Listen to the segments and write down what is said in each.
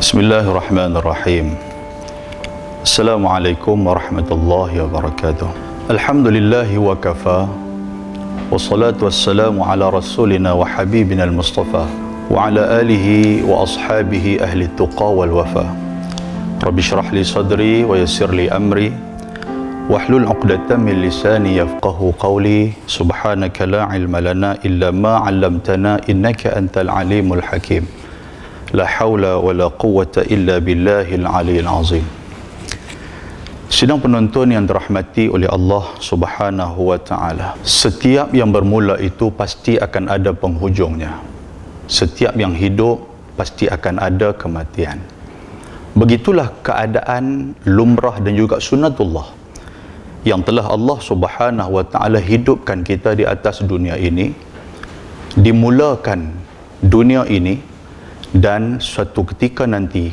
Bismillahirrahmanirrahim. Assalamualaikum warahmatullahi wabarakatuh. Alhamdulillahi wa kafa. Wassalatu wassalamu ala rasulina wa habibina al-Mustafa wa ala alihi wa ashabihi ahli tuqa wal wafa. Rabbi syrah li sadri wa yassir li amri wahlul 'uqdatam min lisani yafqahu qawli. Subhanaka la ilma lana illa ma 'allamtana innaka antal alimul hakim. La haula wa la quwwata illa billahil aliyil azim. Sidang penonton yang dirahmati oleh Allah Subhanahu wa taala. Setiap yang bermula itu pasti akan ada penghujungnya. Setiap yang hidup pasti akan ada kematian. Begitulah keadaan lumrah dan juga sunnatullah yang telah Allah Subhanahu wa taala hidupkan kita di atas dunia ini. Dimulakan dunia ini dan suatu ketika nanti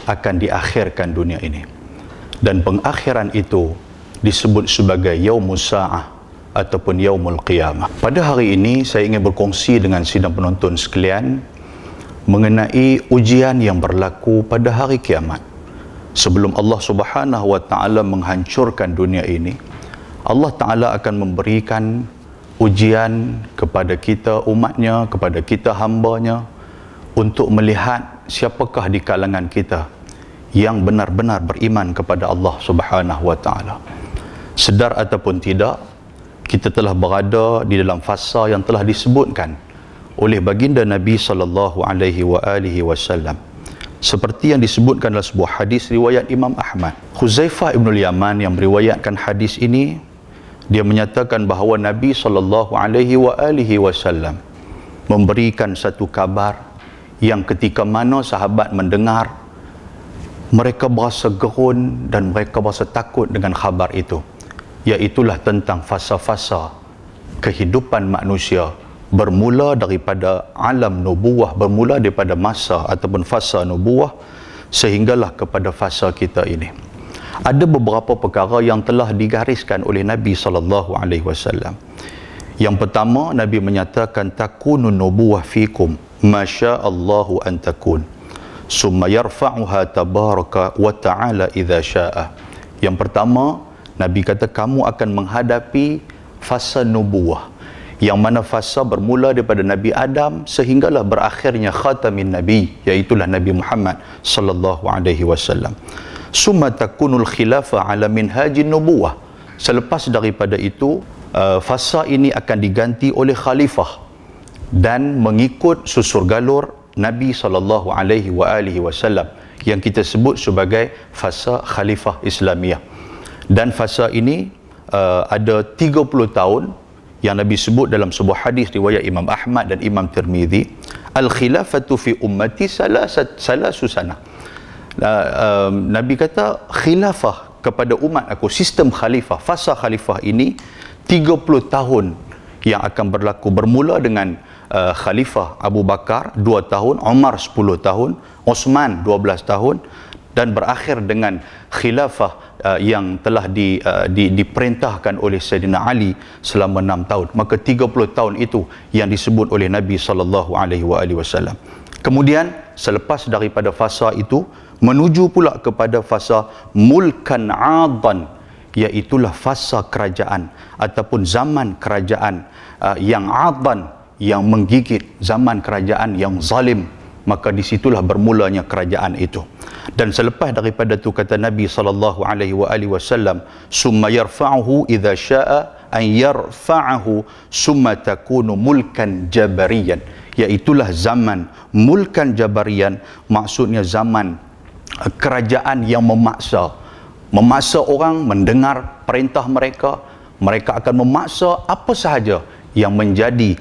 akan diakhirkan dunia ini, dan pengakhiran itu disebut sebagai Yaumus Sa'ah ataupun Yaumul Qiyamah. Pada hari ini saya ingin berkongsi dengan sidang penonton sekalian mengenai ujian yang berlaku pada hari kiamat. Sebelum Allah Subhanahu wa taala menghancurkan dunia ini, Allah taala akan memberikan ujian kepada kita umatnya, kepada kita hambanya, untuk melihat siapakah di kalangan kita yang benar-benar beriman kepada Allah Subhanahu wa taala. Sedar ataupun tidak, kita telah berada di dalam fasa yang telah disebutkan oleh baginda Nabi sallallahu alaihi wasallam. Seperti yang disebutkan dalam sebuah hadis riwayat Imam Ahmad. Huzaifah ibn al-Yaman yang meriwayatkan hadis ini, dia menyatakan bahawa Nabi sallallahu alaihi wasallam memberikan satu kabar yang ketika mana sahabat mendengar, mereka berasa gerun dan mereka berasa takut dengan khabar itu, iaitulah tentang fasa-fasa kehidupan manusia bermula daripada alam nubuwah, bermula daripada masa ataupun fasa nubuwah sehinggalah kepada fasa kita ini. Ada beberapa perkara yang telah digariskan oleh Nabi SAW. Yang pertama, Nabi menyatakan takunun nubuwah fikum masya'allahu an takun summa yarfa'uha tabaraka wa ta'ala idza sya'a. Yang pertama, Nabi kata kamu akan menghadapi fasa nubuwah, yang mana fasa bermula daripada Nabi Adam sehinggalah berakhirnya khatamin Nabi, iaitulah Nabi Muhammad sallallahu alaihi wasallam. Summa takunul khilafah ala minhajin nubuwah. Selepas daripada itu, fasa ini akan diganti oleh khalifah dan mengikut susur galur Nabi sallallahu alaihi wasallam yang kita sebut sebagai fasa khalifah Islamiyah. Dan fasa ini ada 30 tahun yang Nabi sebut dalam sebuah hadis riwayat Imam Ahmad dan Imam Tirmizi, al-khilafatu fi ummati salasu sanah. Nabi kata khilafah kepada umat aku, sistem khalifah, fasa khalifah ini 30 tahun yang akan berlaku, bermula dengan Khalifah Abu Bakar 2 tahun, Umar 10 tahun, Osman 12 tahun, dan berakhir dengan khilafah yang telah diperintahkan oleh Sayyidina Ali selama 6 tahun. Maka 30 tahun itu yang disebut oleh Nabi SAW. Kemudian selepas daripada fasa itu menuju pula kepada fasa mulkan adan, iaitulah fasa kerajaan ataupun zaman kerajaan yang adan, yang menggigit, zaman kerajaan yang zalim. Maka disitulah bermulanya kerajaan itu. Dan selepas daripada itu kata Nabi sallallahu alaihi wasallam, summa yarfa'uhu idza sya'a an yarfa'ahu summa takunu mulkan jabariyan, iaitulah zaman mulkan jabariyan, maksudnya zaman kerajaan yang memaksa orang mendengar perintah mereka. Mereka akan memaksa apa sahaja yang menjadi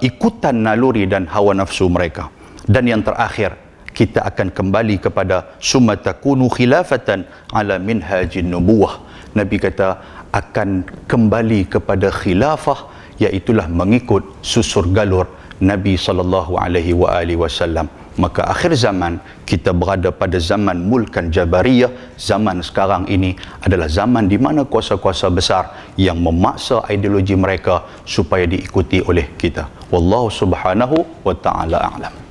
ikutan naluri dan hawa nafsu mereka. Dan yang terakhir, kita akan kembali kepada summa takunu khilafatan ala minhajin nubuwah. Nabi kata akan kembali kepada khilafah, iaitulah mengikut susur galur Nabi sallallahu alaihi wasallam. Maka akhir zaman kita berada pada zaman mulkan jabariyah. Zaman sekarang ini adalah zaman di mana kuasa-kuasa besar yang memaksa ideologi mereka supaya diikuti oleh kita. Wallahu subhanahu wa ta'ala a'lam.